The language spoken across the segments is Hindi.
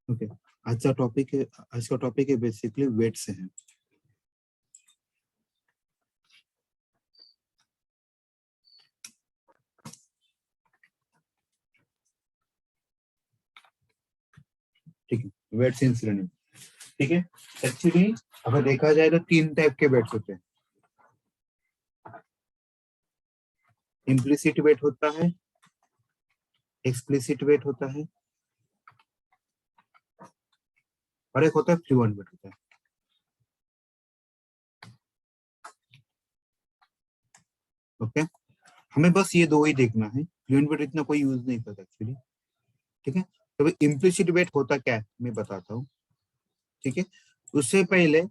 ओके आज का टॉपिक है बेसिकली वेट से है। ठीक है, वेट्स इन सिनोनिम। ठीक है, एक्चुअली अगर देखा जाए तो तीन टाइप के वेट्स होते हैं। इम्प्लिसिट वेट होता है, एक्सप्लिसिट वेट होता है और एक होता है फ्लुएंट वेट होता है। ओके, हमें बस ये दो ही देखना है। फ्लुएंट वेट इतना कोई यूज नहीं करता एक्चुअली। ठीक है, तो इम्प्लिसिट वेट होता क्या है मैं बताता हूँ। ठीक है, उससे पहले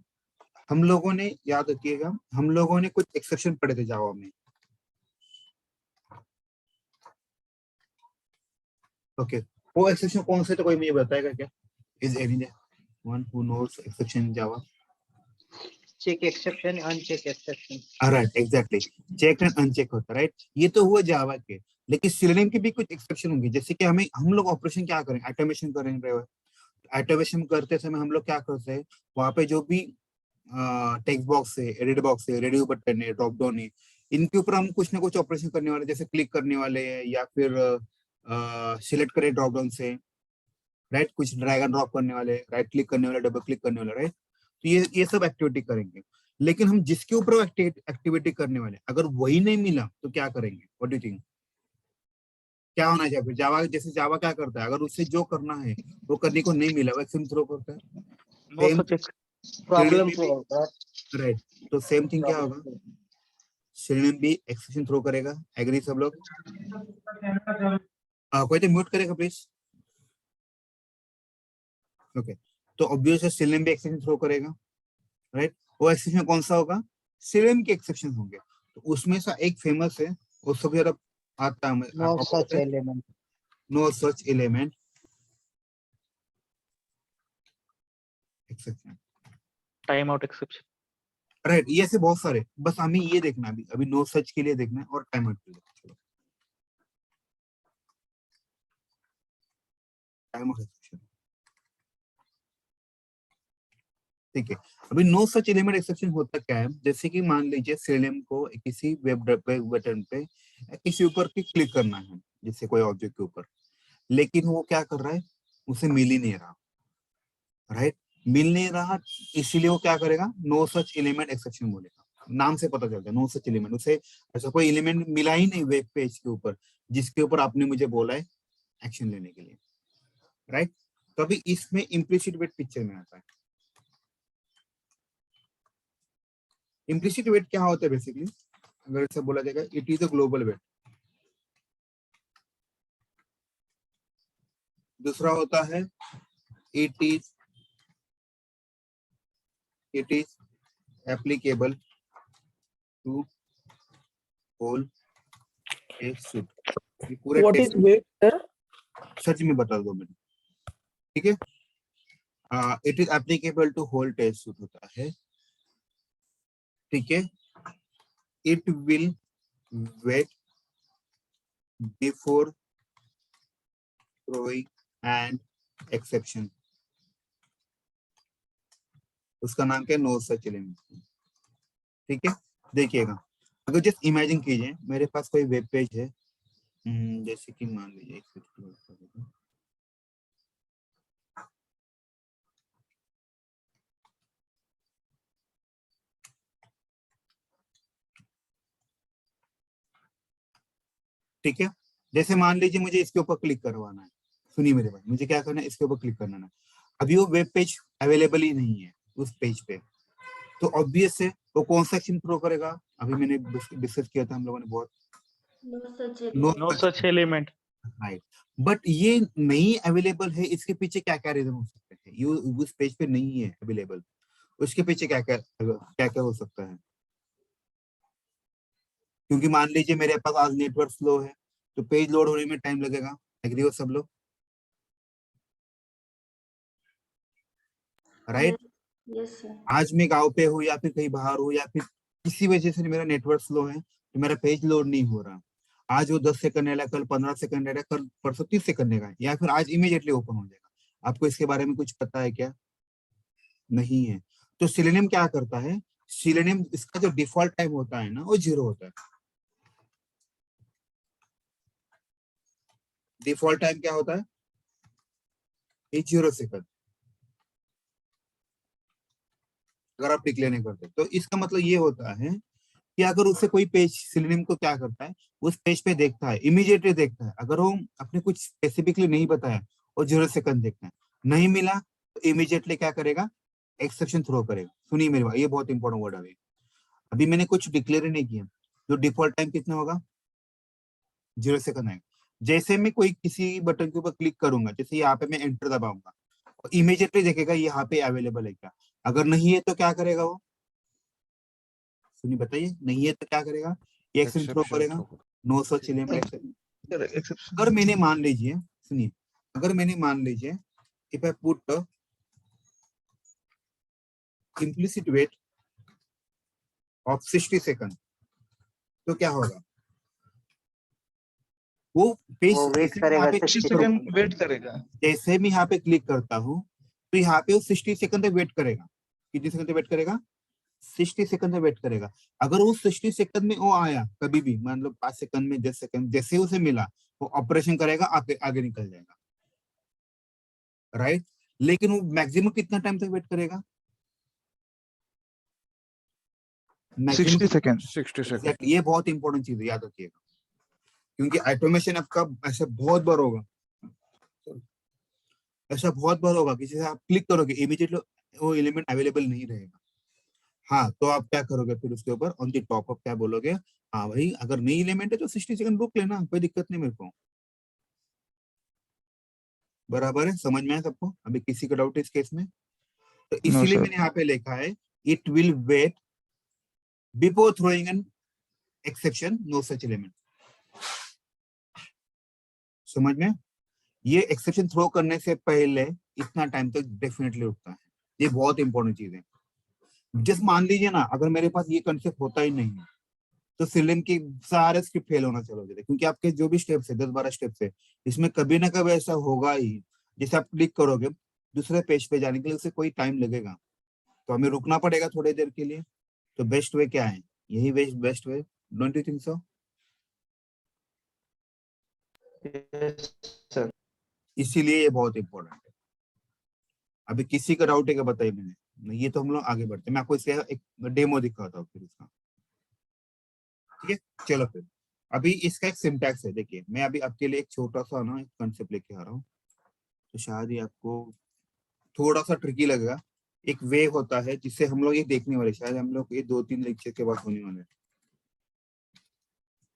हम लोगों ने याद रखिएगा, हम लोगों ने कुछ एक्सेप्शन पढ़े थे जावा में। ओके, वो एक्सेप्शन कौन से तो कोई मुझे बताएगा क्या? Is anyone who knows exception in Java? Check exception, uncheck exception. Right, exactly, check and uncheck होता है। राइट, ये तो हुआ जावा के, लेकिन सिलेनियम के भी कुछ एक्सेप्शन होंगे। जैसे कि हम लोग ऑपरेशन क्या करें, ऑटोमेशन करेंगे। ऑटोमेशन करते समय हम लोग क्या करते हैं, वहां पे जो भी टेक्स्ट बॉक्स है, एडिट बॉक्स है, रेडियो बटन है, ड्रॉप डाउन है, इनके ऊपर हम कुछ ना कुछ ऑपरेशन करने वाले, जैसे क्लिक करने वाले हैं या फिर सिलेक्ट करें ड्रॉप डाउन से। राइट, कुछ ड्रैग एंड ड्रॉप करने वाले, राइट क्लिक करने वाले, डबल क्लिक करने वाले। राइट, तो ये सब एक्टिविटी करेंगे। लेकिन हम जिसके ऊपर एक्टिविटी करने वाले, अगर वही नहीं मिला तो क्या करेंगे? व्हाट डू यू थिंक, क्या होना चाहिए? जावा, जैसे जावा क्या करता है, अगर उससे जो करना है वो करने को नहीं मिला, वो एक्शन थ्रो करता है। नो सच प्रॉब्लम को होगा। राइट, तो सेम थिंग क्या होगा, सिनोनिम भी एक्सेप्शन थ्रो करेगा। एग्री सब लोग? कोई तो म्यूट करेगा प्लीज। ओके, तो ऑब्वियसली सिनोनिम भी एक्सेप्शन थ्रो करेगा। राइट, वो एक्सेप्शन कौन सा होगा? सिनोनिम के एक्सेप्शन होंगे। तो उसमें से एक फेमस है, वो सबसे ज्यादा आता है, no such element. No such element exception, time out exception. Right. ये ऐसे बहुत सारे, बस हमें ये देखना है अभी नो सच के लिए देखना है और टाइम आउट के लिए। चलो, टाइम आउट एक्सेप्शन। ठीक है, अभी नो सच एलिमेंट एक्सेप्शन होता क्या है, जैसे कि मान लीजिए सिलेनियम को किसी वेब बटन पे किसी ऊपर क्लिक करना है, जैसे कोई ऑब्जेक्ट के ऊपर, लेकिन वो क्या कर रहा है, उसे मिल ही नहीं रहा। राइट, मिल नहीं रहा, इसीलिए वो क्या करेगा, नो सच एलिमेंट एक्सेप्शन बोलेगा। नाम से पता चलता है नो सच एलिमेंट, उसे ऐसा कोई एलिमेंट मिला ही नहीं वेब पेज के ऊपर जिसके ऊपर आपने मुझे बोला है एक्शन लेने के लिए। राइट, तो अभी इसमें इम्प्लिसिट वेट पिक्चर में आता है। इम्प्लिसिट वेट क्या होता है बेसिकली, अगर ऐसा बोला जाएगा, it is a global wait. दूसरा होता है it is applicable to whole test suite. पूरे What is weight, sir? सच में बता दो मैंने। ठीक है, it is applicable to whole test suite होता है। ठीक है, it will wait before throwing an exception, उसका नाम क्या है, नो सच एलिमेंट। ठीक है, देखिएगा, अगर जस्ट इमेजिन कीजिए मेरे पास कोई वेब पेज है, जैसे कि मान लीजिए ठीक है, जैसे मान लीजिए मुझे इसके ऊपर क्लिक करवाना है। सुनिए मेरे भाई, मुझे क्या करना है, इसके ऊपर क्लिक करना है। अभी वो वेब पेज अवेलेबल ही नहीं है उस पेज पे, तो ऑब्वियस है वो कौन सा एक्शन थ्रो करेगा, अभी मैंने डिस्कस किया था हम लोगों ने बहुत, no such element. Right. But ये नहीं अवेलेबल है, इसके पीछे क्या क्या रीजन हो सकते हैं, ये उस पेज पे नहीं है अवेलेबल, उसके पीछे क्या क्या हो सकता है? क्योंकि मान लीजिए मेरे पास आज नेटवर्क स्लो है, तो पेज लोड होने में टाइम लगेगा। एग्री हो सब लोग? Right, yes sir. आज मैं गांव पे हूँ या फिर कहीं बाहर हूँ या फिर किसी वजह से मेरा नेटवर्क स्लो है, तो मेरा पेज लोड नहीं हो रहा। आज वो 10 सेकंड है, कल 15 सेकंड है, कल परसों 30 सेकंड है, या फिर आज इमीडिएटली ओपन हो जाएगा। आपको इसके बारे में कुछ पता है क्या? नहीं है। तो सिलेनियम क्या करता है, सिलेनियम इसका जो डिफॉल्ट टाइम होता है ना वो 0 होता है। डिफॉल्ट टाइम क्या होता है? 0 सेकंड, अगर आप डिक्लेयर नहीं करते। तो इसका मतलब ये होता है कि अगर उससे कोई पेज, सिलेनियम को क्या करता है, उस पेज पे देखता है, इमीडिएटली देखता है। अगर वो अपने कुछ स्पेसिफिकली नहीं बताया, वो 0 सेकंड देखता है, नहीं मिला तो इमीडिएटली क्या करेगा, एक्सेप्शन थ्रो करेगा। सुनिए मेरे भाई, ये बहुत इंपॉर्टेंट वर्ड है। अभी मैंने कुछ डिक्लेयर नहीं किया, जो डिफॉल्ट टाइम कितना होगा, 0 सेकंड आएगा। जैसे मैं कोई किसी बटन के ऊपर क्लिक करूंगा, जैसे यहाँ पे मैं एंटर दबाऊंगा, इमीडिएटली देखेगा यहाँ पे अवेलेबल है क्या। अगर नहीं है तो क्या करेगा वो, सुनिए बताइए, नहीं है तो क्या करेगा, ये एक्सेप्शन थ्रो एक्सेप्शन करेगा। 900 चिले में एक्सेप्शन अगर मैंने मान लीजिए, सुनिए, अगर मैंने मान लीजिए if I put implicit weight of 60 second, तो क्या होगा, वो पेज वो वेट जैसे मैं यहाँ करेगा पे 60 सेकंड वेट करेगा। जैसे मैं यहाँ पे क्लिक करता हूँ, तो यहाँ पे वो 60 सेकंड तक वेट करेगा। कितनी सेकंड तक वेट करेगा, 60 सेकंड तक वेट करेगा। अगर वो 60 सेकंड में वो आया कभी भी, मान लो 5 सेकंड में, 10 सेकंड, जैसे ही उसे मिला वो ऑपरेशन करेगा, आगे आगे निकल जाएगा, राइट। लेकिन वो मैक्सिमम कितना टाइम तक वेट करेगा, मैक्सिमम 60 सेकंड 60 सेकंड एग्जैक्टली। ये बहुत इंपॉर्टेंट चीज है, याद रखिएगा, क्योंकि ऑटोमेशन आपका ऐसा बहुत बार होगा, ऐसा बहुत बार होगा कि जैसे आप क्लिक करोगे इमीडिएटली वो एलिमेंट अवेलेबल नहीं रहेगा। हाँ, तो आप क्या करोगे फिर उसके ऊपर ऑन द टॉप अप क्या बोलोगे, हाँ भाई अगर नई एलिमेंट है तो 60 सेकंड रुक लेना, कोई दिक्कत नहीं मेरे को। बराबर है, समझ में आया सबको? अभी किसी का डाउट है इस केस में? तो नो इसीलिए सर। मैंने यहाँ पे लिखा है it will wait before throwing an exception no such element. समझ में? ये एक्सेप्शन थ्रो करने से पहले इतना टाइम तक डेफिनेटली रुकता है। ये बहुत इंपॉर्टेंट चीज है। जस्ट मान लीजिए ना, अगर मेरे पास ये कंसेप्ट होता ही नहीं है, तो सिलेम की सारे स्क्रिप्ट फेल होना चालू हो जाते हैं, क्योंकि आपके जो भी स्टेप्स है, 10-12 स्टेप्स है, इसमें कभी ना कभी ऐसा होगा ही। जैसे आप क्लिक करोगे दूसरे पेज पे जाने के लिए, उसे कोई टाइम लगेगा, तो हमें रुकना पड़ेगा थोड़ी देर के लिए। तो बेस्ट वे क्या है, यही best way, don't you think so? Yes, sir. इसीलिए ये बहुत इंपॉर्टेंट है। अभी किसी का डाउट है क्या, बताइए मैंने नहीं, ये तो हम लोग आगे बढ़ते हैं। मैं आपको इसका एक डेमो दिखाता हूँ फिर इसका, ठीक है? चलो फिर, अभी इसका एक सिंटैक्स है, देखिए मैं अभी आपके लिए एक छोटा सा ना एक कंसेप्ट लेके आ रहा हूँ, तो शायद ये आपको थोड़ा सा ट्रिकी लगेगा। एक वे होता है जिससे हम लोग ये देखने वाले, शायद हम लोग ये 2-3 लेक्चर के बाद होने वाले हैं।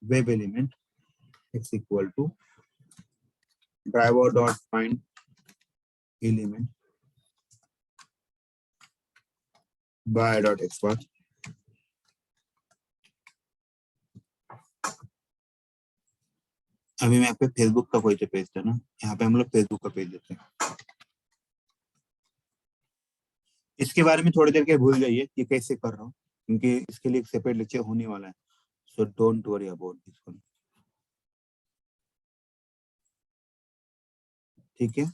Web element x equal to driver dot find element by dot xpath. अभी मैं यहाँ पे फेसबुक का कोई तो पेज था ना, यहाँ पे हम लोग फेसबुक का पेज देते हैं। इसके बारे में थोड़ी देर के भूल जाइए कि कैसे कर रहा हूँ, क्योंकि इसके लिए एक सेपरेट लेक्चर होने वाला है, so don't worry about this one, ठीक है?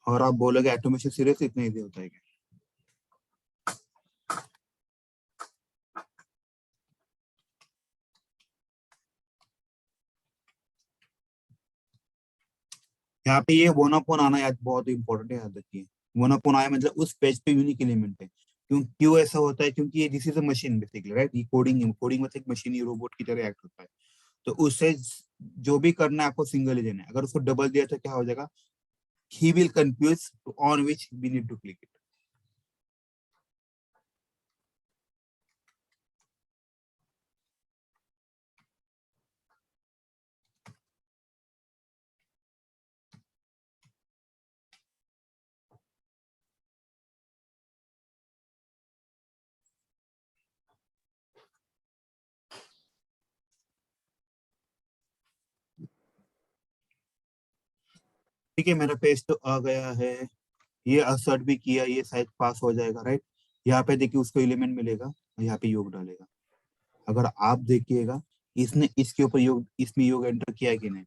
और आप बोलोगे ऑटोमेशन सीरियस इतना इजी होता है क्या? यहाँ पे ये वन अपॉन आना याद बहुत इंपॉर्टेंट है, याद रखिए। वन अपॉन आया मतलब उस पेज पे यूनिक एलिमेंट है। क्यों ऐसा होता है, क्योंकि ये this is a machine basically, right. ये कोडिंग मतलब एक मशीन रोबोट की तरह एक्ट होता है, तो उससे जो भी करना है आपको सिंगल ही देना है। अगर उसको डबल दिया तो क्या हो जाएगा, he will confuse on which we need to click it. ठीक है, मेरा पेज तो आ गया है, ये असर्ट भी किया, ये शायद पास हो जाएगा, राइट। यहाँ पे देखिए उसको एलिमेंट मिलेगा और यहाँ पे योग डालेगा। अगर आप देखिएगा इसने इसके ऊपर योग, इसमें योग एंटर किया है कि नहीं,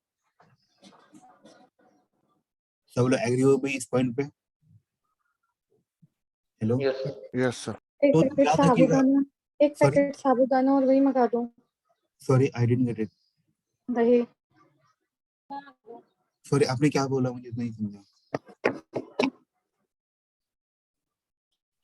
सब लोग एग्री हो भाई इस पॉइंट पे? Hello, Yes. Yes, sir. एक तो पैकेट याद रखिएगा। साबूदाना, एक Sorry? पैकेट साबूदाना और वही मंगा दो sorry I didn't get it. दही। सॉरी आपने क्या बोला मुझे नहीं समझा।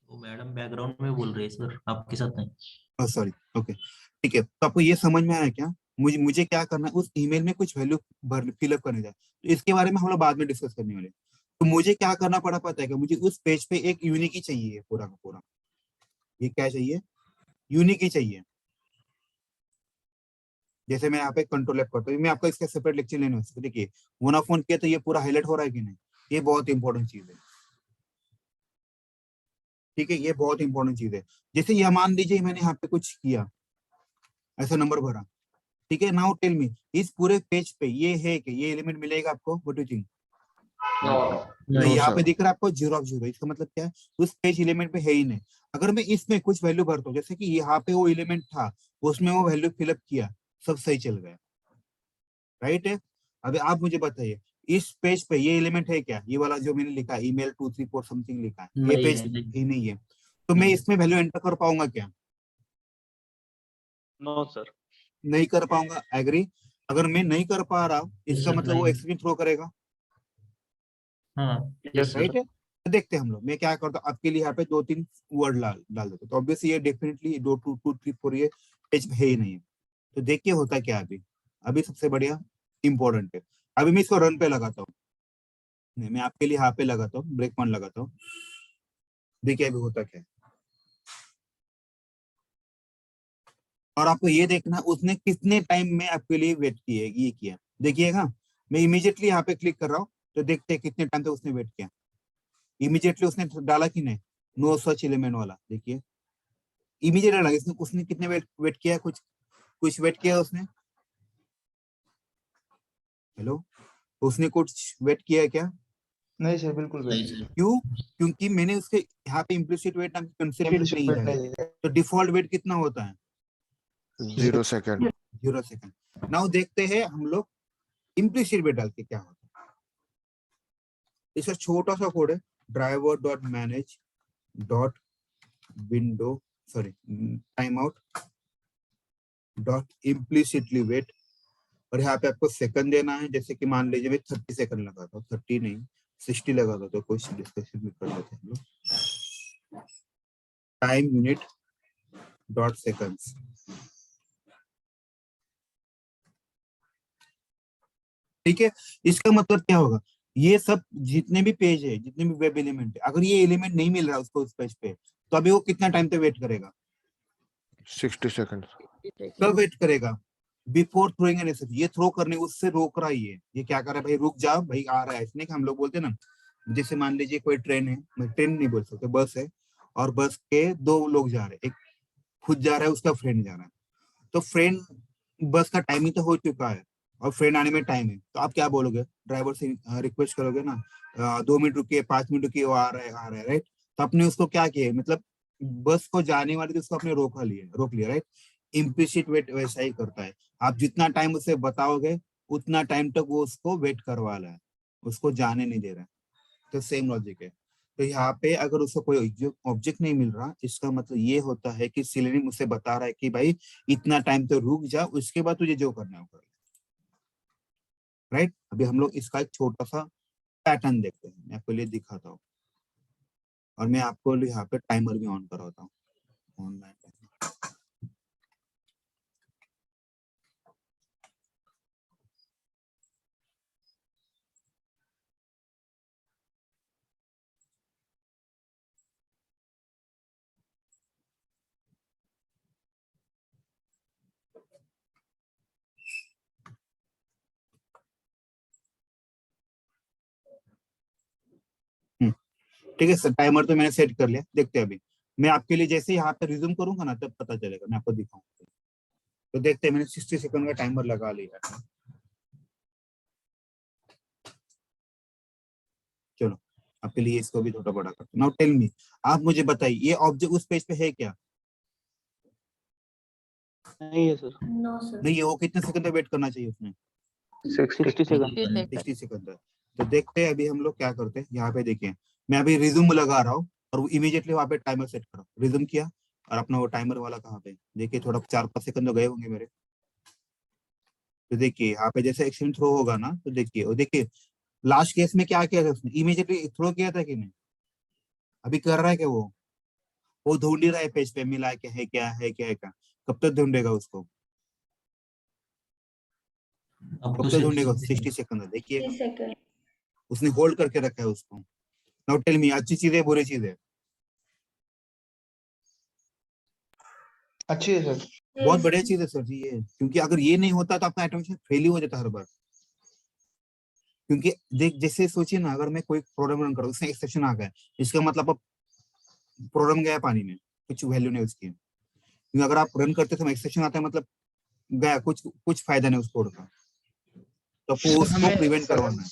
वो मैडम बैकग्राउंड में बोल रही है सर, आपके साथ नहीं। सॉरी, ओके ठीक है। तो आपको ये समझ में आया क्या? मुझे क्या करना है, उस ईमेल में कुछ वैल्यू भर फिलअप करने जाए, तो इसके बारे में हम लोग बाद में डिस्कस करने वाले हैं। तो मुझे क्या करना पड़ा पता है कि मुझे उस पेज पे एक यूनिक ही चाहिए पूरा का पूरा। ये क्या चाहिए? यूनिक ही चाहिए। जैसे मैं यहाँ पे कंट्रोल एफ करता हूँ, मैं आपका इसका सेपरेट लेक्चर लेने वाला। देखिए वन ऑफ वन किया तो ये पूरा हाईलाइट हो रहा है कि नहीं? ये बहुत इंपॉर्टेंट चीज है, ठीक है, ये बहुत इंपॉर्टेंट चीज है। जैसे ये मान लीजिए मैंने यहाँ पे कुछ किया, ऐसा नंबर भरा, ठीक है। नाउ टेल मी, इस पूरे पेज पे ये है कि ये एलिमेंट मिलेगा आपको? What do you think? No. तो No, यहाँ पे sir. दिख रहा है आपको 0 ऑफ 0, इसका मतलब क्या है? उस पेज एलिमेंट पे है ही नहीं। अगर मैं इसमें कुछ वैल्यू भरता हूँ, जैसे कि यहाँ पे वो एलिमेंट था, उसमें वो वैल्यू फिलअप किया, सब सही चल गया, राइट है। अभी आप मुझे बताइए इस पेज पे ये एलिमेंट है क्या? ये वाला जो मैंने लिखा है ईमेल 234 समथिंग लिखा है, ये नहीं पेज है, नहीं। ही नहीं है, तो मैं नहीं। इसमें वैल्यू एंटर कर पाऊंगा क्या? No sir. नहीं कर पाऊंगा, एग्री। अगर मैं नहीं कर पा रहा हूँ, इसका सर, मतलब वो नहीं। एक्सेप्शन थ्रो करेगा, हाँ, यस राइट सर। है। तो देखते हैं हम लोग, मैं क्या करता हूँ आपके लिए यहाँ पे 2-3 वर्ड डाल देता हूँ। तो ऑब्वियसली ये डेफिनेटली 2 2 2 3 4 ये पेज है ही नहीं है। तो देखिए होता क्या है अभी सबसे बढ़िया इंपॉर्टेंट है। अभी मैं इसको रन पे लगाता हूँ, नहीं मैं आपके लिए यहाँ पे लगाता हूँ, ब्रेक पॉइंट लगाता हूँ। देखिए अभी होता क्या है, और आपको ये देखना है उसने कितने टाइम में आपके लिए वेट किया, ये किया। देखिएगा मैं इमीडिएटली यहाँ पे क्लिक कर रहा हूँ, तो देखते हैं कितने टाइम तक उसने वेट किया। इमीडिएटली उसने डाला कि नहीं? नो सच एलिमेंट वाला, देखिए इमीडिएट डाला। उसने कितने वेट किया? कुछ वेट किया उसने? हेलो, उसने कुछ वेट किया है क्या? नहीं सर, बिल्कुल नहीं नहीं। सर। क्यों? क्योंकि मैंने उसके यहाँ पे इम्प्लिसिट वेट नाम की कंसेप्ट Implicit नहीं weight है। नहीं है। तो डिफॉल्ट वेट कितना होता है? 0 second. 0 सेकंड। नाउ देखते हैं हम लोग इम्प्लिसिट वेट डाल के क्या होता है। इसका छोटा सा कोड है, driver dot manage dot window sorry time out dot implicitly wait, और यहाँ पे आपको सेकंड देना है। जैसे कि मान लीजिए मैं 30 सेकंड लगाता हूँ, 30 नहीं 60 लगाता, तो कुछ डिस्कशन भी कर लेते हैं हम लोग। टाइम यूनिट डॉट सेकंड्स, ठीक है। इसका मतलब क्या होगा? ये सब जितने भी पेज है, जितने भी वेब एलिमेंट है, अगर ये एलिमेंट नहीं मिल रहा उसको उस पेज पे, तो अभी वो कितना टाइम तक वेट करेगा? 60 seconds. कब वेट करेगा? Before throwing an exception. ये थ्रो करने उससे रोक रहा है, ये क्या कर रहा है? भाई रुक जाओ, भाई आ रहा है। इसने हम लोग बोलते हैं ना, जैसे मान लीजिए कोई ट्रेन है, मैं ट्रेन नहीं बोल सकते, बस है, और बस के 2 लोग जा रहे हैं, एक खुद जा रहा है, उसका फ्रेंड जा रहा है। तो फ्रेंड बस का टाइमिंग तो हो चुका है और फ्रेंड आने में टाइम है, तो आप क्या बोलोगे? ड्राइवर से रिक्वेस्ट करोगे ना, 2 मिनट रुकिए, 5 मिनट रुकिए, वो आ रहा है, राइट। तो आपने उसको क्या किया, मतलब बस को जाने वाली थी उसको आपने रोक लिया, राइट। इम्प्लिसिट वेट वैसा ही करता है, आप जितना टाइम उसे बताओगे उतना टाइम तक वो उसको वेट करवा रहा है, उसको जाने नहीं दे रहा है। तो सेम लॉजिक है। तो यहाँ पे अगर उसको कोई ऑब्जेक्ट नहीं मिल रहा, इसका मतलब ये होता है कि सिलेनियम उसे बता रहा है कि भाई इतना टाइम तो रुक जा, उसके बाद तुझे जो करना है वो कर, राइट। अभी हम लोग इसका एक छोटा सा पैटर्न देखते हैं, मैं आपको लिए दिखाता हूँ, और मैं आपको यहाँ पे टाइमर भी ऑन कराता हूँ, ऑनलाइन। ठीक है सर, टाइमर तो मैंने सेट कर लिया। देखते हैं अभी मैं आपके लिए जैसे यहाँ पे रिज्यूम करूंगा ना, तब पता चलेगा, मैं आपको दिखाऊंगा। तो देखते हैं, मैंने 60 सेकंड का टाइमर लगा लिया। चलो आपके लिए इसको भी थोड़ा बड़ा करते हैं। नाउ टेल मी, आप मुझे बताइए ये ऑब्जेक्ट उस पेज पे है क्या? नहीं है सर। No sir. नहीं है, वो कितने सेकंड तक वेट करना चाहिए उसने? 60 60 सेकंड। 60 सेकंड तक। तो देखते हैं अभी हम लोग क्या करते हैं। यहाँ पे देखिए मैं अभी रिज्यूम लगा रहा हूँ और वो इमीडिएटली वहाँ पे टाइमर सेट करो, रिज्यूम किया और अपना वो टाइमर वाला कहाँ पे देखिए, थोड़ा 4-5 सेकंड तो गए होंगे मेरे। तो देखिए यहाँ पे जैसे एक्शन थ्रो होगा ना, तो देखिए और देखिए लास्ट केस में क्या किया था उसने, इमीडिएटली थ्रो किया था कि नहीं, अभी कर रहा है क्या वो ढूंढ ही रहा है पेज पे मिला के है क्या है क्या है क्या, कब तक ढूंढेगा उसको, अब कब तो तक ढूंढेगा, 60 60 सेकंड। सेकंड देखिए 30 सेकंड। उसने होल्ड करके रखा है उसको। नाउ टेल मी, अच्छी चीज है बुरी चीज है? अच्छी है सर। बहुत बढ़िया चीज है सर जी ये, क्योंकि अगर ये नहीं होता तो आपका ऑटोमेशन फेल ही हो जाता हर बार। क्योंकि देख जैसे सोचिए ना, अगर मैं कोई प्रोग्राम रन करूँ उसमें एक्सेप्शन आ गया, इसका मतलब अब प्रोग्राम गया पानी में, कुछ वैल्यू नहीं उसकी। क्योंकि अगर आप रन करते समय एक्सेप्शन आता है मतलब गया, कुछ कुछ फायदा नहीं उस कोड का, तो आपको सर उसको प्रिवेंट करवाना है।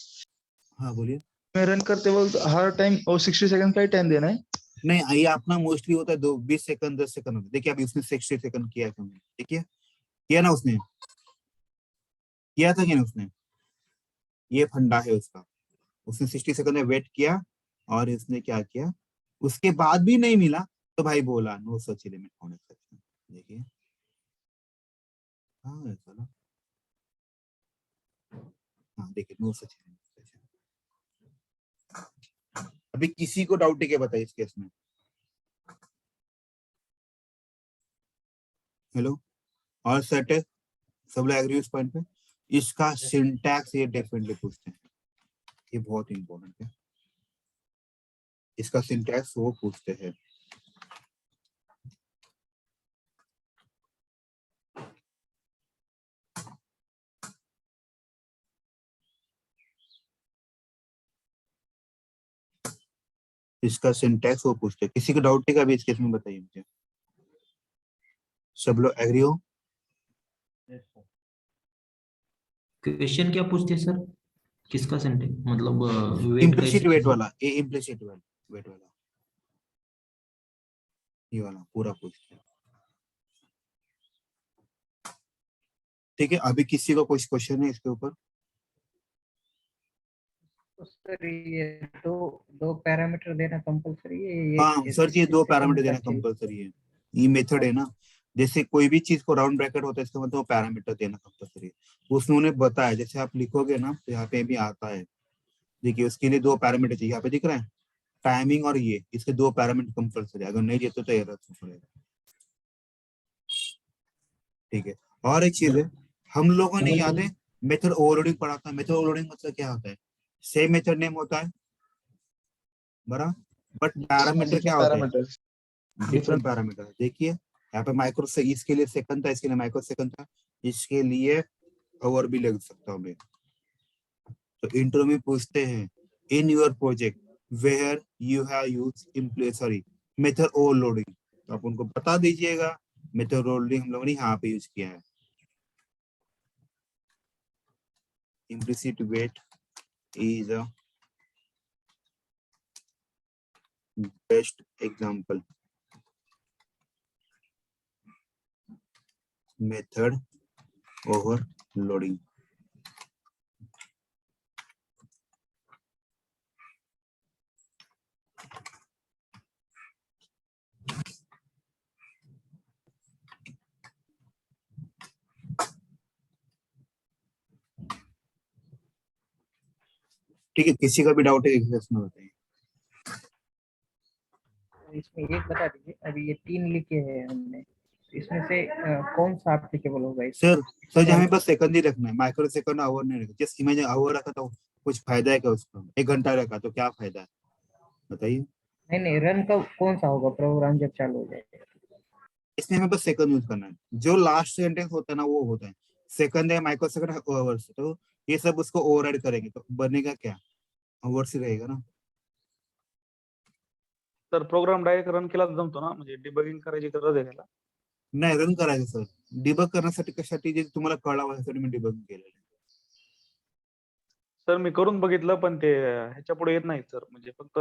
हाँ बोलिए। हमें रन करते वक्त हर टाइम और 60 सेकंड का ही टाइम देना है। नहीं ये अपना मोस्टली होता है 20 सेकंड 10 सेकंड होता है। देखिए अभी उसने 60 सेकंड किया क्यों, देखिए किया ना उसने, किया था कि नहीं उसने, ये फंडा है उसका। उसने 60 सेकंड में वेट किया और इसने क्या किया, उसके बाद भी नहीं मिला तो भाई बोला no such limit found exception. देखिए हाँ चलो, हाँ देखिए नो सच लिमिट एक्सेप्शन। अभी किसी को डाउट है क्या बताइए इस केस में? हेलो, और सेट है, सब लोग एग्री उस पॉइंट पे? इसका सिंटैक्स ये डेफिनेटली पूछते हैं, ये बहुत इंपॉर्टेंट है, इसका सिंटैक्स वो पूछते हैं। इसका सिंटैक्स वो पूछते हैं। किसी को डाउट है क्या अभी इस केस में बताइए मुझे, सब लोग एग्री हो? क्वेश्चन क्या पूछते हैं सर? किसका सेंटेंस मतलब वेट इम्प्लिसिट कैसे? वेट वाला, ये इम्प्लिसिट वेट वाला, ये वाला पूरा पूछते हैं। ठीक है, अभी किसी को कुछ क्वेश्चन है इसके ऊपर? तो सर ये दो दो पैरामीटर देना कंपलसरी है ये हाँ सर जी, ये 60 दो पैरामीटर सेकंड का देना चाहिए। कंपलसरी है, ये मेथड है ना। जैसे कोई भी चीज को राउंड ब्रैकेट होता है इसका मतलब वो पैरामीटर देना कंपलसरी है। उसने उन्हें बताया, जैसे आप लिखोगे ना तो यहाँ पे भी आता है, देखिए उसके लिए 2 पैरामीटर चाहिए, यहाँ पे दिख रहा है टाइमिंग और ये, इसके 2 पैरामीटर कंपलसरी, अगर नहीं देते तो एरर पड़ेगा। ठीक है, और एक चीज है, हम लोगों ने याद है मेथड ओवरलोडिंग पढ़ा था। मेथड ओवरलोडिंग मतलब क्या होता है, सेम मेथड नेम होता है बराबर, बट पैरामीटर क्या डिफरेंट होते हैं, पैरामीटर्स। Different parameter. देखिए यहाँ पे माइक्रो से, इसके लिए सेकंड था, इसके लिए माइक्रो सेकंड था, इसके लिए आवर भी लग सकता हूँ मैं। तो इंट्रो में पूछते हैं in your project where you have use sorry method overloading, तो आप उनको बता दीजिएगा मेथड ओवरलोडिंग हम लोगों ने यहाँ पे यूज किया है। implicit wait is a best example method overloading। ठीक है, किसी का भी डाउट है इसमें बताइए। इसमें एक बता दीजिए, अभी ये 3 लिखे हैं हमने, तो इसमें से कौन सा एप्लीकेबल होगा इसमें? सर जी हमें बस सेकंड ही रखना है, माइक्रो सेकंड आवर नहीं रखना। जस्ट इमेजिन आवर रखा तो कुछ फायदा है क्या उसका, 1 घंटा रखा तो क्या फायदा है बताइए। नहीं नहीं, रन का कौन सा होगा प्रोग्राम जब चालू हो जाएगा? इसमें हमें बस सेकंड यूज करना है, जो लास्ट सेंटेंस होता है ना वो होता है सेकंड है, माइक्रो सेकंड है, आवर्स, तो ये सब उसको ओवरराइड करेंगे तो बनेगा क्या, आवर्स ही रहेगा ना। सर प्रोग्राम डायरेक्ट रन केला तर जमतो ना, म्हणजे डिबगिंग करायची गरज आहे त्याला? नाही रन करायचं सर, डिबग करण्यासाठी कशासाठी, जे तुम्हाला कळावं यासाठी मी डिबग केलेलं आहे। सर मी करून बघितलं पण ते ह्याच्या पुढे येत नाही सर, म्हणजे फक्त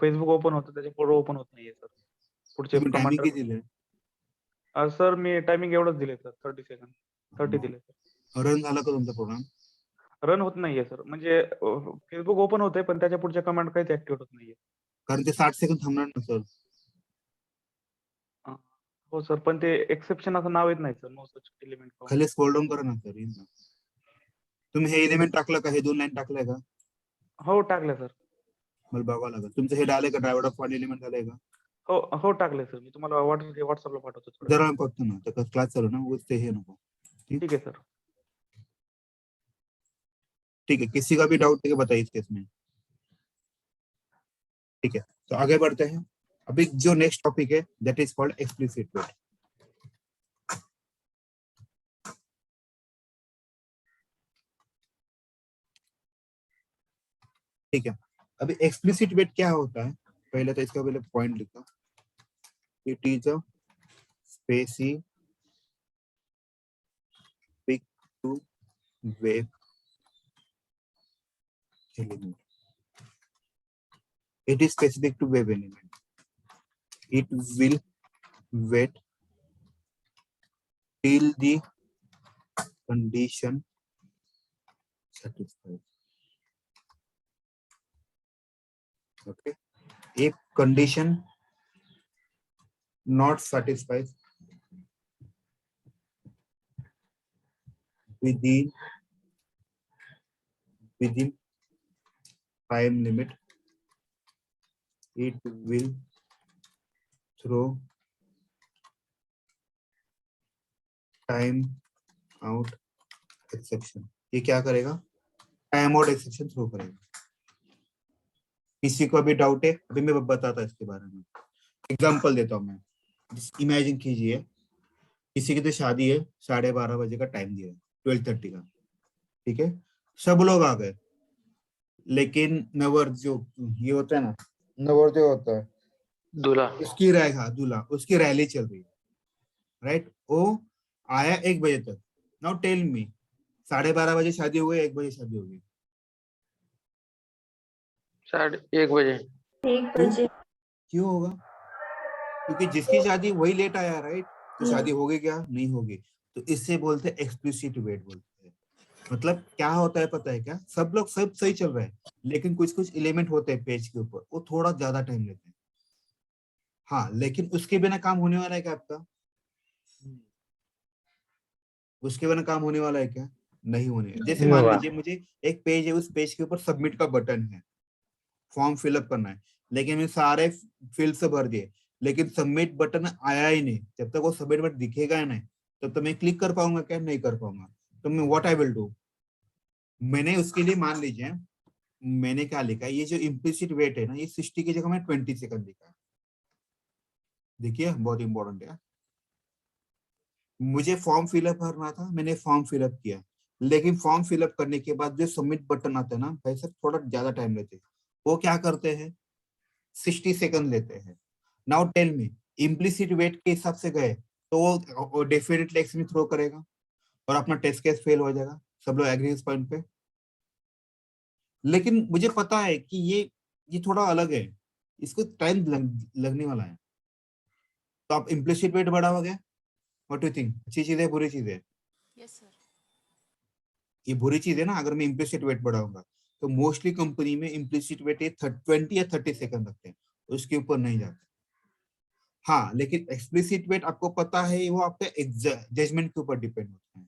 फेसबुक ओपन होतं त्याच्या पुढे ओपन होत नाहीये सर, पुढचे तुम्ही टायमिंग कमांड। किती दिले, सर मी टायमिंग एवढंच दिले सर, 30 सेकंड 30 दिले सर। रन झाला का तुमचा प्रोग्राम? रन होत नाहीये सर. म्हणजे फेसबुक ओपन होतंय पण त्याच्या पुढच्या कमांड काहीच ऍक्टिव्हेट होत नाहीये. कारण ते 60 सेकंद थांबणार ना सर. हो सर, पण ते एक्सेप्शन असं नाव येत नाही sir. No such element found. खाली स्क्रोल डाऊन करा ना सर, येईल ना. तुम्ही हे एलिमेंट टाकलं का, हे 2 लाईन टाकलंय का? हो टाकलं सर. मला बघावं लागेल. तुमचं हे डाले का, ड्रायव्हर ऑफ वन एलिमेंट झालंय का? हो टाकले सर. मी तुम्हाला व्हॉट्सअपला पाठवतो थोडं. जरा फक्त ना, तर क्लास चालू ना, उगाच ते हे नको. ठीक है सर. ठीक है, किसी का भी डाउट है बताइए इस केस में. ठीक है, तो आगे बढ़ते हैं. अभी जो नेक्स्ट टॉपिक है that is called explicit wait. ठीक है, अभी एक्सप्लिसिट वेट क्या होता है, पहले तो इसका पहले पॉइंट लिखो. It is a specific to web element. It is specific to web element. It will wait till the condition satisfied. Okay. If condition not satisfied within time limit, it will throw time out exception. ये क्या करेगा? टाइम आउट एक्सेप्शन थ्रो करेगा. किसी को भी डाउट है? अभी मैं बताता इसके बारे में. एग्जांपल देता हूं मैं. इमेजिन कीजिए किसी की तो शादी है, 12:30 बजे का टाइम दिया है, 12:30 का. ठीक है, सब लोग आ गए, लेकिन नवर जो ये होता है ना, नवर जो होता है दूल्हा, उसकी दूल्हा उसकी रैली चल रही है, राइट. वो आया 1 बजे तक. नाउ टेल मी, 12:30 बजे शादी हो गई, 1 बजे शादी हो गई. 1:30 बजे. 1 बजे क्यों होगा? क्योंकि जिसकी शादी वही लेट आया, राइट. तो शादी होगी क्या? नहीं होगी. तो इससे बोलते हैं एक्सप्लिसिट वेट बोलते हैं. मतलब क्या होता है पता है क्या? सब लोग सब सही चल रहा है, लेकिन कुछ कुछ एलिमेंट होते हैं पेज के ऊपर, वो थोड़ा ज्यादा टाइम लेते हैं. हाँ, लेकिन उसके बिना काम होने वाला है क्या आपका? उसके बिना काम होने वाला है क्या? नहीं होने. जैसे नहीं मान होगा. लीजिए मुझे एक पेज है, उस पेज के ऊपर सबमिट का बटन है, फॉर्म फिलअप करना है, लेकिन मैंने सारे फील्ड से भर दिए, लेकिन सबमिट बटन आया ही नहीं. जब तक वो सबमिट बटन दिखेगा नहीं, तब तो मैं क्लिक कर पाऊंगा क्या? नहीं कर पाऊंगा. तो मैं व्हाट आई विल डू, मैंने उसके लिए मान लीजिए मैंने क्या लिखा है, ये जो इम्प्लिसिट वेट है ना, ये 60 की जगह मैंने 20 सेकंड लिखा है. देखिए बहुत इंपॉर्टेंट है. मुझे फॉर्म फिलअप भरना था, मैंने फॉर्म फिलअप किया, लेकिन फॉर्म फिलअप करने के बाद जो सबमिट बटन आता है ना, भाई साहब थोड़ा ज्यादा टाइम लेते हैं. वो क्या करते हैं? 60 सेकंड लेते हैं. Now tell me, implicit wait के हिसाब से गए तो वो डेफिनेटली एक्स में थ्रो करेगा और अपना टेस्ट केस फेल हो जाएगा. सब लोग एग्री इस पॉइंट पे? लेकिन मुझे पता है कि ये थोड़ा अलग है, इसको टाइम लगने वाला है. तो आप इम्प्लिसिट वेट बढ़ाओगे? व्हाट डू यू थिंक, अच्छी चीज है बुरी चीज है? Yes sir. ये बुरी चीज है ना. अगर मैं इम्प्लिसिट वेट बढ़ाऊंगा तो मोस्टली कंपनी में इम्प्लिसिट वेट 20 या 30 सेकंड रखते हैं, उसके ऊपर नहीं जाते. हाँ, लेकिन एक्सप्लिसिट वेट आपको पता है वो आपके जजमेंट के ऊपर डिपेंड होता है.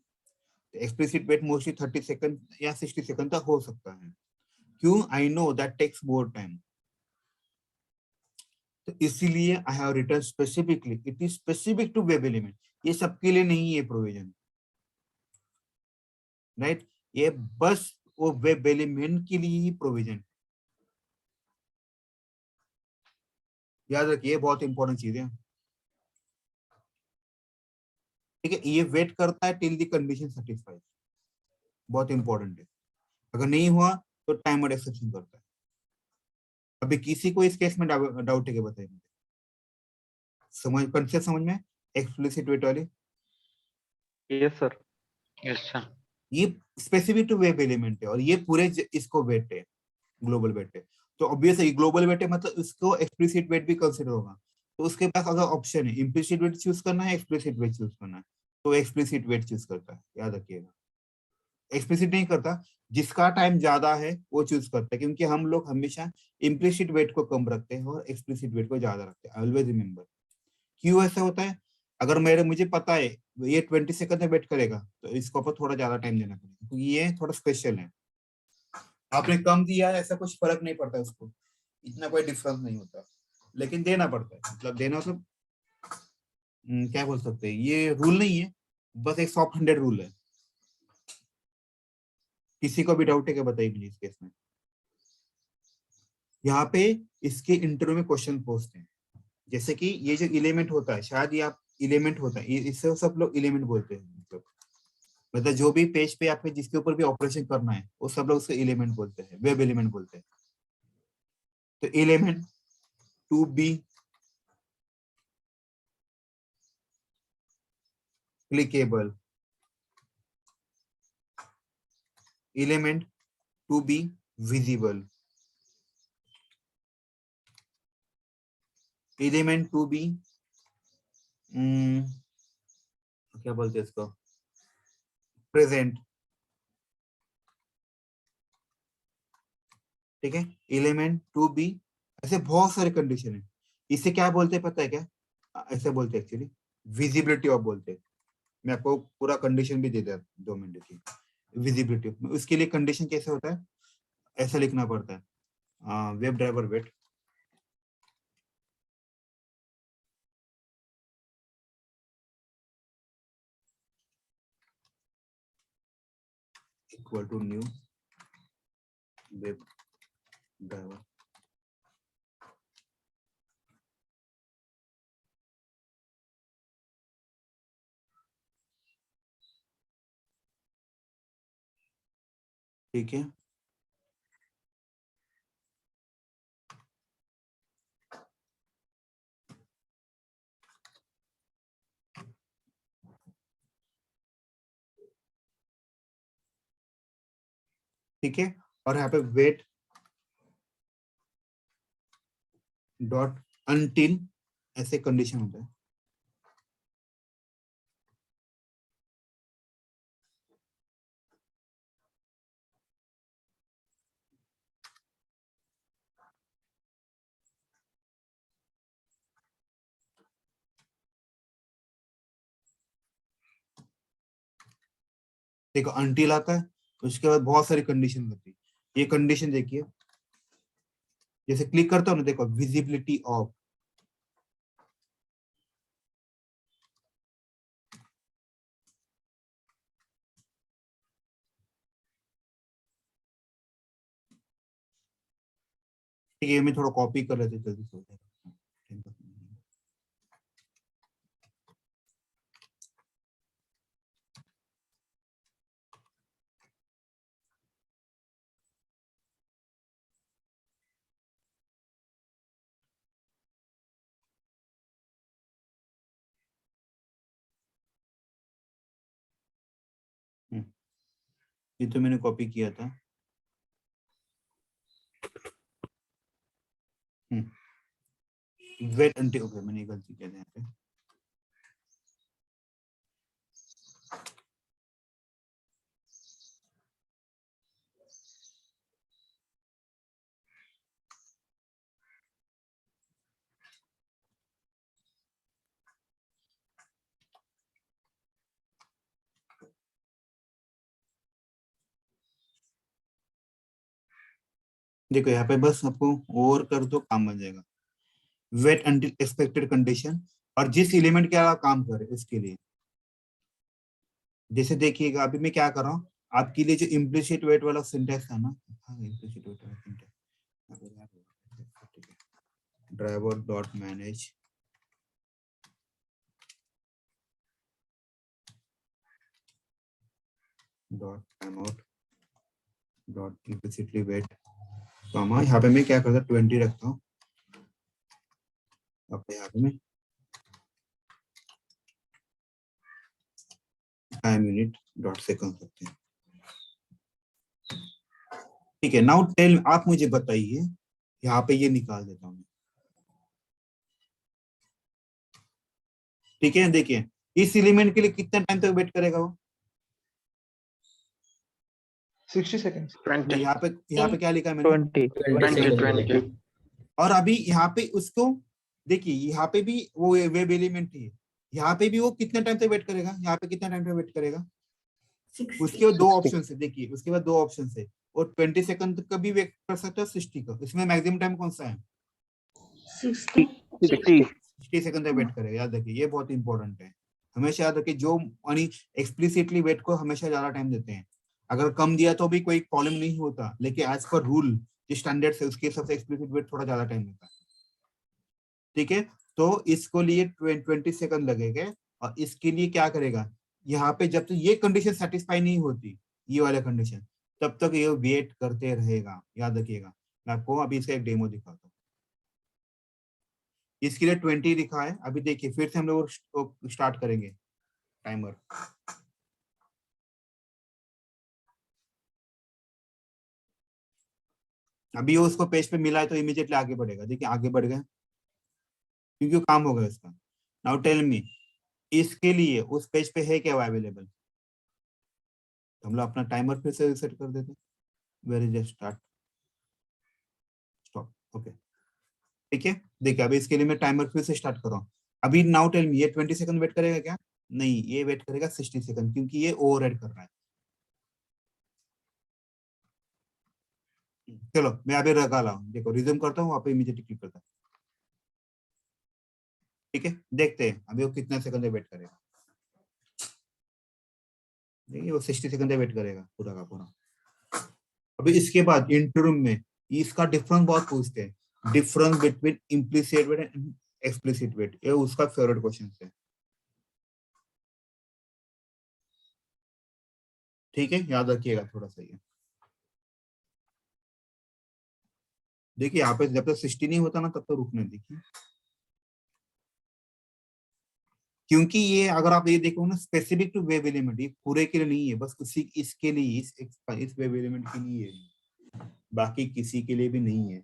एक्सप्लिसिट वेट मोस्टली 30 सेकंड या 60 सेकंड तक हो सकता है. क्यों? I know that takes more time. तो इसीलिए I have written specifically, it is specific to web element. ये सबके लिए नहीं है प्रोविजन, राइट. ये बस वो वेब एलिमेंट के लिए ही प्रोविजन. याद रखिए, बहुत इंपॉर्टेंट चीज है. ठीक है, ये वेट करता है टिल द कंडीशन सेटिस्फाइड. बहुत इंपॉर्टेंट है. अगर नहीं हुआ तो टाइम आउट एक्सेप्शन करता है. अभी किसी को इस केस में डाउट है क्या? बताइए मुझे. समझ कंसेप्ट समझ में? एक्सप्लिसिट वेट वाली. Yes sir. Yes sir. ये स्पेसिफिक टू वेब एलिमेंट है और ये पूरे इसको वेट है, ग्लोबल वेट है. तो ऑब्वियसली ग्लोबल वेट है, मतलब इसको एक्सप्लिसिट वेट भी कंसीडर होगा. तो उसके पास अगर ऑप्शन है इम्प्लिसिट वेट चूज करना है, एक्सप्लिसिट वेट चूज करना है, तो एक्सप्लिसिट वेट चूज करता है. याद रखिएगा, एक्सप्लिसिट नहीं करता, जिसका टाइम ज्यादा है वो चूज करता है, क्योंकि हम लोग हमेशा इम्प्लिसिट वेट को कम रखते हैं और एक्सप्लिसिट वेट को ज्यादा रखते हैं। Always remember. क्यों ऐसा होता है? अगर मुझे पता है ये 20 सेकंड में वेट करेगा, तो इसको ऊपर थोड़ा ज्यादा टाइम देना पड़ेगा, क्योंकि ये थोड़ा स्पेशल है। आपने कम दिया है, ऐसा कुछ फर्क नहीं पड़ता उसको, इतना कोई डिफरेंस नहीं होता, लेकिन देना पड़ता है। मतलब देना मतलब क्या बोल सकते हैं, ये रूल नहीं है, बस एक सॉफ्ट हैंडेड रूल है। किसी को भी डाउट है क्या, बताइए मुझे इस केस में। यहाँ पे इसके इंटरव्यू में क्वेश्चन पूछते हैं, जैसे कि ये जो एलिमेंट होता है, शायद ये आप एलिमेंट होता है, इससे सब लोग एलिमेंट बोलते हैं। मतलब जो भी पेज पे आपके जिसके ऊपर भी ऑपरेशन करना है, वो सब लोग उसको एलिमेंट बोलते हैं, वेब एलिमेंट बोलते हैं। तो element to be clickable, element to be visible, element to be क्या बोलते हैं इसको, प्रेजेंट। ठीक है, एलिमेंट टू बी, ऐसे बहुत सारे कंडीशन है। इसे क्या बोलते हैं पता है क्या? ऐसे बोलते हैं एक्चुअली विजिबिलिटी ऑफ बोलते हैं। मैं आपको पूरा कंडीशन भी दे दिया 2 मिनट की। विजिबिलिटी, उसके लिए कंडीशन कैसे होता है, ऐसा लिखना पड़ता है, web driver wait equal to new web driver. ठीक है, ठीक है, और यहाँ पे वेट डॉट अनटिल ऐसे कंडीशन होता है। देखो अनटिल आता है, उसके बाद बहुत सारी कंडीशन होती है। ये कंडीशन देखिए, जैसे क्लिक करता हूँ ना, देखो विजिबिलिटी ऑफ, ठीक है, मैं थोड़ा कॉपी कर लेते जल्दी से हो जाएगा। ये तो मैंने कॉपी किया था। वेट अनटिल, ओके मैंने गलती किया था यहाँ पे। देखो यहाँ पे बस आपको और कर दो, काम बन जाएगा। वेट अंटिल एक्सपेक्टेड कंडीशन, और जिस एलिमेंट के आप काम कर रहे हैं उसके लिए। जैसे देखिएगा अभी मैं क्या कर रहा हूँ, आपके लिए जो इम्प्लिसिट वेट वाला सिंटेक्स है ना, इम्प्लिसिट वेट वाला syntax, driver dot manage dot timeout dot implicitly wait, यहाँ पे मैं क्या करता हूँ 20 रखता हूँ, अब यहाँ पे मैं टाइम यूनिट डॉट सेकंड करते हैं। ठीक है, नाउ टेल, आप मुझे बताइए, यहाँ पे ये निकाल देता हूँ। ठीक है, देखिए इस एलिमेंट के लिए कितना टाइम तक वेट करेगा वो, 60 seconds. 20 यहाँ पे क्या लिखा है मैंने? 20 20 और अभी यहाँ पे उसको देखिए, यहाँ पे भी वो वेब एलिमेंट है, यहाँ पे भी वो कितने टाइम तक वेट करेगा, यहाँ पे कितना टाइम तक वेट करेगा? उसके बाद दो ऑप्शन है, देखिए उसके बाद दो ऑप्शन है, और 20 सेकंड का भी वेट कर सकता है, 60 का। इसमें मैक्सिमम टाइम कौन सा है? 60 60 सेकंड तक वेट करेगा। याद रखिए, ये बहुत इंपॉर्टेंट है। हमेशा याद रखिए, जो यानी एक्सप्लिसिटली वेट को हमेशा ज्यादा टाइम देते हैं। अगर कम दिया तो भी कोई प्रॉब्लम नहीं होता, लेकिन एज पर रूल जो स्टैंडर्ड है उसके हिसाब से एक्सप्लिसिट वेट थोड़ा ज्यादा टाइम लेता है। ठीक है, तो इसको लिए 20 सेकंड लगेगा। और इसके लिए क्या करेगा, यहाँ पे जब तक ये कंडीशन सेटिस्फाई नहीं होती, ये वाला कंडीशन, तब तक ये वेट करते रहेगा। याद रखिएगा, मैं आपको अभी इसका एक डेमो दिखाता हूँ। इसके लिए 20 लिखा है। अभी देखिए फिर से हम लोग स्टार्ट करेंगे टाइमर। अभी वो उसको पेज पे मिला है तो इमीडिएटली आगे बढ़ेगा। देखिए आगे बढ़ गया, क्योंकि वो काम हो गया उसका। नाउ टेल मी, इसके लिए उस पेज पे है क्या अवेलेबल? तो हम लोग अपना टाइमर फिर से रिसेट कर देते हैं। Where is start stop, okay. ठीक है, देखिए अभी इसके लिए मैं टाइमर फिर से स्टार्ट कर रहा हूँ। अभी नाउ टेल मी, ये 20 सेकंड वेट करेगा क्या? नहीं, ये वेट करेगा 60 सेकंड, क्योंकि ये ओवरराइड कर रहा है। चलो मैं अभी लगा ला हूँ, देखो रिज्यूम करता हूँ, वहां पे इमीडिएटली क्लिक करता हूँ। ठीक है, देखते हैं अभी वो कितना सेकंड वेट करेगा। देखिए वो 60 सेकंड वेट करेगा पूरा का पूरा। अभी इसके बाद इंटरव्यू में इसका डिफरेंस बहुत पूछते हैं, difference between implicit wait and explicit wait, ये उसका फेवरेट क्वेश्चन है। ठीक है, याद रखिएगा थोड़ा सा ये। देखिए यहाँ पे जब तक 60 नहीं होता ना तब तक रुकने देखिए, क्योंकि ये अगर आप ये देखो ना, स्पेसिफिक टू वेब एलिमेंट, ये पूरे के लिए नहीं है, बस उसी इसके लिए, इस वेब एलिमेंट के लिए है, बाकी किसी के लिए भी नहीं है।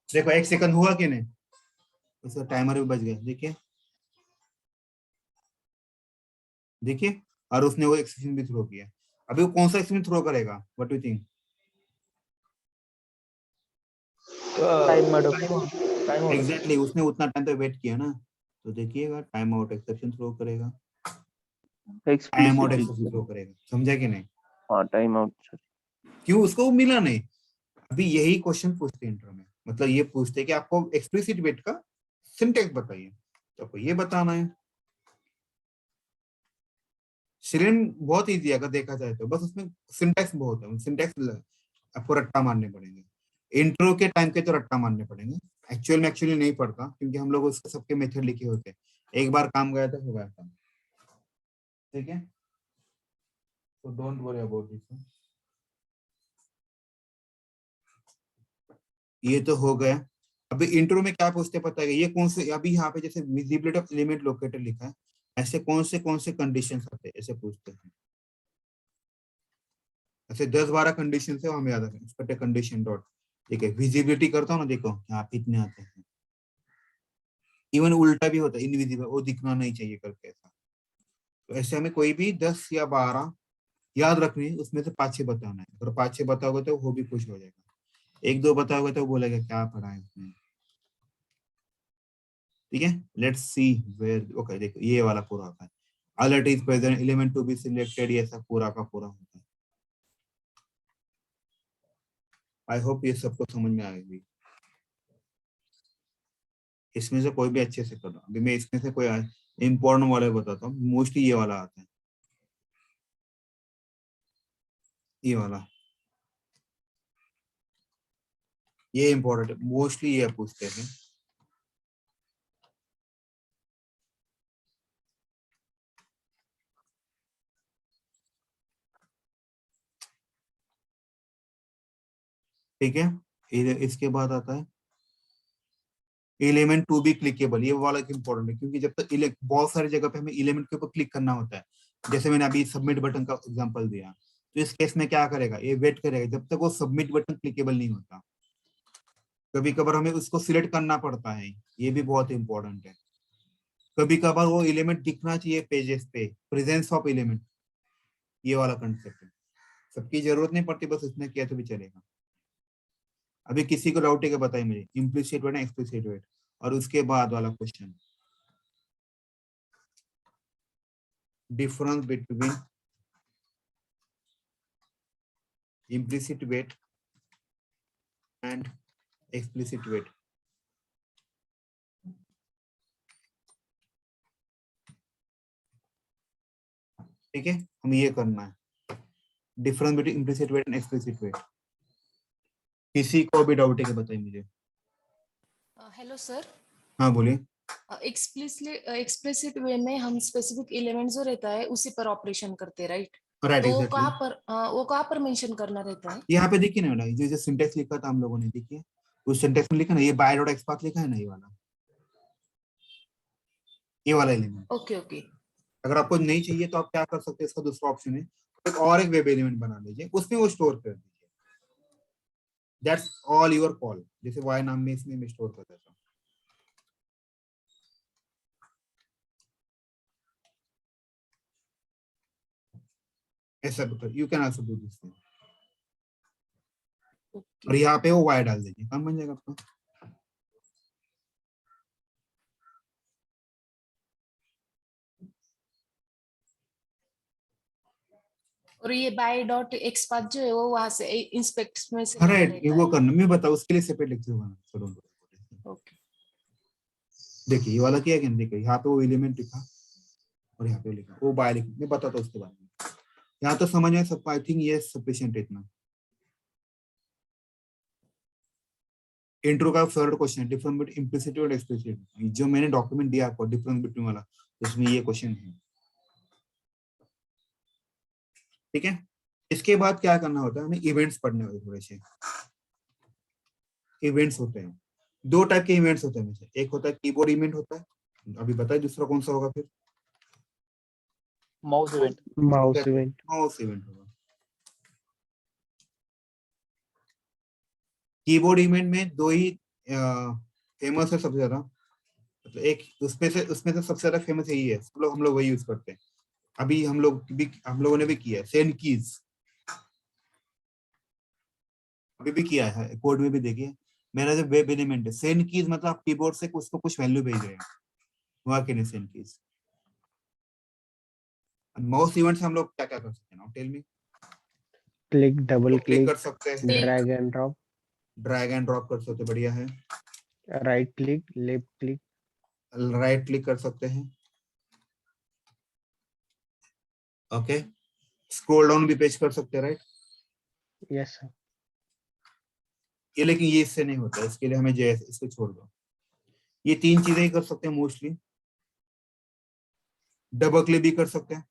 देखो 1 सेकंड हुआ कि नहीं, उसका टाइमर भी बच गया। देखिए देखिए, और उसने वो एक्सेप्शन भी थ्रो किया। अभी वो कौन सा एक्सेप्शन थ्रो करेगा, व्हाट डू थिंक? एग्जैक्टली, उसने उतना टाइम तक वेट किया ना, तो देखिएगा टाइम आउट एक्सेप्शन थ्रो करेगा, टाइम आउट एक्सेप्शन थ्रो करेगा। समझा कि नहीं? हाँ, टाइम आउट। क्यों? उसको वो मिला नहीं। अभी यही क्वेश्चन पूछते हैं इंटर में, मतलब ये पूछते हैं कि आपको एक्सप्लिसिट वेट का सिंटेक्स बताइए, तो आपको ये बताना है। सिलेन बहुत इजी है अगर देखा जाए तो, बस उसमें सिंटेक्स बहुत है, सिंटेक्स आपको रट्टा मारने पड़ेंगे। इंट्रो के टाइम के तो रट्टा मारने पड़ेंगे, एक्चुअल में एक्चुअली नहीं पड़ता, क्योंकि हम लोग उसके सबके मेथड लिखे होते हैं। एक बार काम गया तो हो गया काम। ठीक है, तो डोंट वरी अबाउट दिस। ये तो हो गया। अभी इंट्रो में क्या पूछते पता है, ये कौन से, अभी यहाँ पे जैसे विजिबिलिटी ऑफ एलिमेंट लोकेटर लिखा है, ऐसे कौन से कंडीशंस आते हैं, ऐसे पूछते हैं। ऐसे 10-12 कंडीशन है, हमें याद रखना। इसका कंडीशन डॉट, ठीक है, विजिबिलिटी करता हूँ ना, देखो यहाँ पे इतने आते हैं। इवन उल्टा भी होता है, इनविजिबल, वो दिखना नहीं चाहिए करके ऐसा। तो ऐसे हमें कोई भी 10 या 12 याद रखनी है, उसमें से 5-6 बताना है। अगर 5-6 बताओगे तो वो भी खुश हो जाएगा, 1-2 बताओगे तो बोलेगा क्या पढ़ा है उसने। ठीक है, लेट्स सी वेयर, ओके देखो ये वाला पूरा होता है। Alert is present, element to be selected, ये सब पूरा का पूरा होता है। आई होप ये सबको समझ में आएगी। इसमें से कोई भी अच्छे से कर लो। अभी मैं इसमें से कोई इम्पोर्टेंट वाले बताता हूँ, मोस्टली ये वाला आता है, ये वाला, ये इम्पोर्टेंट है, मोस्टली ये पूछते हैं। ठीक है, इसके बाद आता है एलिमेंट टू बी क्लिकेबल, ये वाला इंपॉर्टेंट है, क्योंकि जब तक बहुत सारी जगह पे हमें एलिमेंट के ऊपर क्लिक करना होता है, जैसे मैंने अभी सबमिट बटन का एग्जांपल दिया, तो इस केस में क्या करेगा, ये वेट करेगा जब तक वो सबमिट बटन क्लिकेबल नहीं होता। कभी कभार हमें उसको सिलेक्ट करना पड़ता है, ये भी बहुत इंपॉर्टेंट है। कभी कभार वो एलिमेंट दिखना चाहिए पेजेस पे, प्रेजेंस ऑफ एलिमेंट, ये वाला कंसेप्ट है। सबकी जरूरत नहीं पड़ती, बस इसने किया तो भी चलेगा। अभी किसी को डाउट है क्या, बताइए मुझे, इम्प्लिसिट वेट एक्सप्लिसिट वेट, और उसके बाद वाला question, difference between implicit weight and explicit weight। ठीक है, हम ये करना है, difference between implicit wait and explicit wait. किसी को भी डाउट है कि बताइए मुझे। हेलो सर, हाँ बोलिए। एक्सप्लिसिट वे में हम स्पेसिफिक एलिमेंट जो रहता है उसी पर ऑपरेशन करते हैं, राइट? राइट, तो एग्जैक्टली। वो कहाँ पर मेंशन करना रहता है? यहाँ पे देखिए ना, जो सिंटेक्स लिखा था हम लोगों ने, देखिए उस सिंटेक्स में लिखा ना, ये बाय डॉट एक्सपाथ लिखा है ना, ये वाला एलिमेंट। Okay okay. अगर आपको नहीं चाहिए तो आप क्या कर सकते हैं, इसका दूसरा ऑप्शन है, एक और एक वेब एलिमेंट बना लीजिए, उसमें वो स्टोर कर दीजिए। दैट्स ऑल योर कॉल, जैसे वाई नाम में इसमें मैं स्टोर कर देता हूँ। ऐसा you can also do this thing, और यहाँ पे वो वाई डाल दीजिए, काम बन जाएगा आपका। और ये बाय डॉट एक्सपाथ जो है वो वहां से इंस्पेक्ट में से राइट, ये रहता वो है। करना मैं बताऊँ, उसके लिए सेपरेट लेक्चर बनाना। ओके। देखिए ये वाला क्या है, देखिए यहाँ पे वो एलिमेंट लिखा और यहाँ पे लिखा, वो बाय लिखा, मैं बताता हूँ उसके बारे में। यहाँ तो समझ में सब, आई थिंक ये सफिशिएंट है इतना। इंट्रो का third question, difference between implicit और एक्सप्लिसिट, जो मैंने डॉक्यूमेंट दिया आपको डिफरेंस बिटवीन वाला, उसमें ये क्वेश्चन है। ठीक है, इसके बाद क्या करना होता है, हमें इवेंट्स पढ़ने होते, थोड़े से इवेंट्स होते हैं। दो टाइप के इवेंट्स होते हैं, एक होता है कीबोर्ड इवेंट होता है, अभी बताइए दूसरा कौन सा होगा फिर? Mouse event. Mouse event. Mouse event होगा। कीबोर्ड इवेंट में दो ही फेमस है सबसे ज्यादा, मतलब एक उसमें से सबसे ज्यादा फेमस यही है, हम लोग वही यूज करते हैं। अभी हम लोगों ने भी किया है, सेंड कीज अभी भी किया है, कोड में भी देखिए। मेरा जो वेब एलिमेंट है, सेंड कीज मतलब आप कीबोर्ड से उसको कुछ वैल्यू भेज रहे हैं, वहां के लिए सेंड कीज। माउस इवेंट से हम लोग क्या क्या कर सकते हैं, tell me. Click, double click click, कर सकते हैं, drag and drop, drag and drop कर सकते हैं, बढ़िया है। Right click, left click, right click कर सकते हैं, ओके। स्क्रॉल डाउन भी पेज कर सकते हैं, राइट। Yes sir. ये लेकिन ये इससे नहीं होता, इसके लिए हमें JS, इसको छोड़ दो। ये तीन चीजें ही कर सकते हैं मोस्टली। डबल क्लिक भी कर सकते हैं,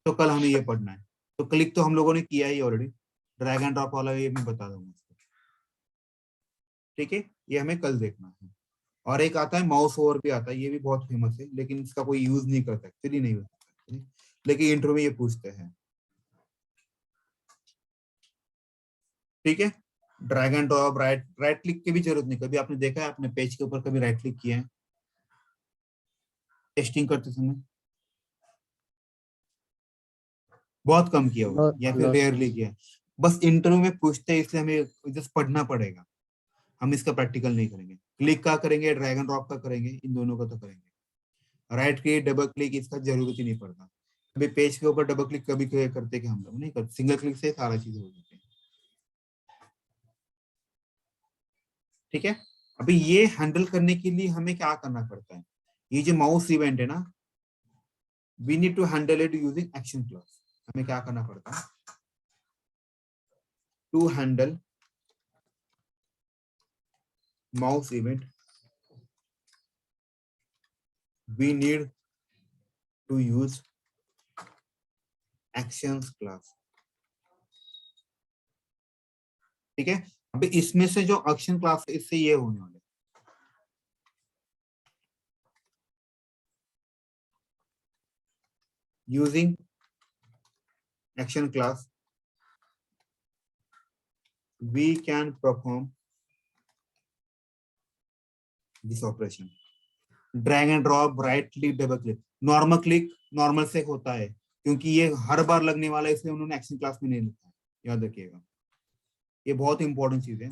तो कल हमें ये पढ़ना है। तो क्लिक तो हम लोगों ने किया ही ऑलरेडी, ड्रैग एंड ड्रॉप वाला ये मैं बता दूंगा इसको। ठीक है, ये हमें कल देखना है। और एक आता है माउस ओवर भी आता है, ये भी बहुत फेमस है, लेकिन इसका कोई यूज नहीं करता, एक्चुअली नहीं होता, लेकिन इंट्रो में ये पूछते हैं। ठीक है, drag and drop, right click की भी जरूरत नहीं। कभी आपने देखा है, आपने पेज के ऊपर कभी राइट क्लिक किया है टेस्टिंग करते समय? बहुत कम किया होगा, या फिर रेयरली किया है। बस इंटरव्यू में पूछते हैं, इसलिए हमें जस्ट पढ़ना पड़ेगा, हम इसका प्रैक्टिकल नहीं करेंगे। क्लिक का करेंगे, ड्रैग एंड ड्रॉप का करेंगे, इन दोनों का तो करेंगे। राइट क्लिक, डबल क्लिक, इसका जरूरत ही नहीं पड़ता। कभी पेज के ऊपर डबल क्लिक कभी करते कि हम लोग नहीं करते, सिंगल क्लिक से सारा चीज हो जाती है। ठीक है, अभी ये हैंडल करने के लिए हमें क्या करना पड़ता है, ये जो माउस इवेंट है ना, we need to handle it using action class. हमें क्या करना पड़ता है, to handle mouse event we need to use actions class। ठीक है, अभी इसमें से जो एक्शन क्लास है इससे ये होने वाले, using action class we can perform this operation. Drag and drop, right click, double click. Normal click normal से होता है क्योंकि ये हर बार लगने वाला है, इसलिए उन्होंने एक्शन क्लास में नहीं लिखा है, याद रखिएगा, ये बहुत इंपॉर्टेंट चीज है।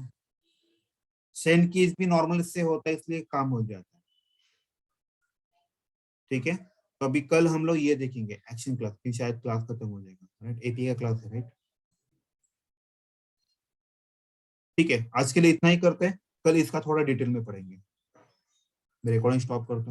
सेंड कीज भी नॉर्मल से होता है इसलिए काम हो जाता है, ठीक है। तो अभी कल हम लोग ये देखेंगे एक्शन क्लास, फिर शायद क्लास खत्म हो जाएगा, राइट, एपी का क्लास है, राइट। ठीक है, आज के लिए इतना ही करते हैं, कल इसका थोड़ा डिटेल में पढ़ेंगे। मैं रिकॉर्डिंग स्टॉप करता हूँ।